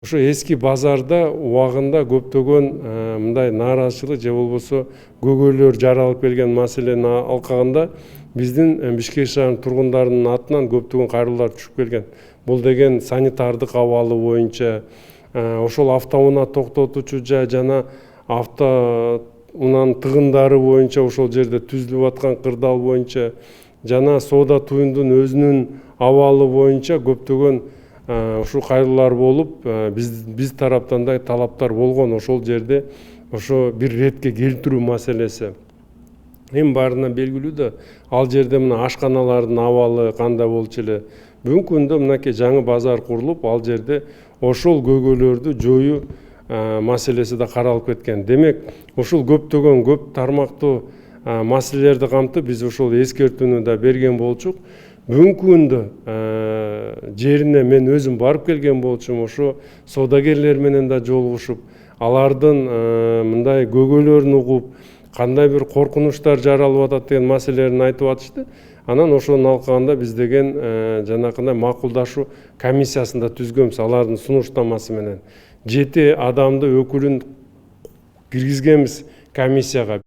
Ошо эски базарда убагында көптөгөн мындай нааразычылык же болбосо көйгөйлөр жаралып келген маселени алкагында биздин Бишкек шаарынын тургундарынын атынан көптөгөн кайрылуулар түшүп келген. Бул деген санитардык абалы боюнча ошол автоунаа токтотуучу жана автоунаанын тыгындары боюнча ошол жерде түзүлүп аткан кырдаал боюнча жана соода туюмдун өзүнүн абалы боюнча көптөгөн ушул кайрылуулар болуп, биз тараптан да талаптар болгон ошол жерде ошо бир ретке келтирүү маселеси. Эми баарынан белгилүү да, ал жерде мына ашканалардын абалы кандай болчу эле. Бүгүнкү күндө мынакей жаңы базар курулуп, ал жерде ошол көйгөйлөрдү жоюу маселеси да каралып кеткен. Демек, ушул көп тармактуу маселелерди камтып, биз ошол эскертүүнү да берген болчук. Бүгүнкү күндө жерине мен өзүм барып келген болчумун, ошо соодагерлер менен да жолугушуп, алардын мындай көйгөйлөрүн угуп, кандай бир коркунучтар жаралып атат деген маселелерин айтып атышты. Анан ошонун алкагында биз деген жанакындай макулдашуу комиссиясын да түзгөнбүз, алардын сунуштамасы менен. 7 адамды өкүлүн киргизгенбиз комиссияга.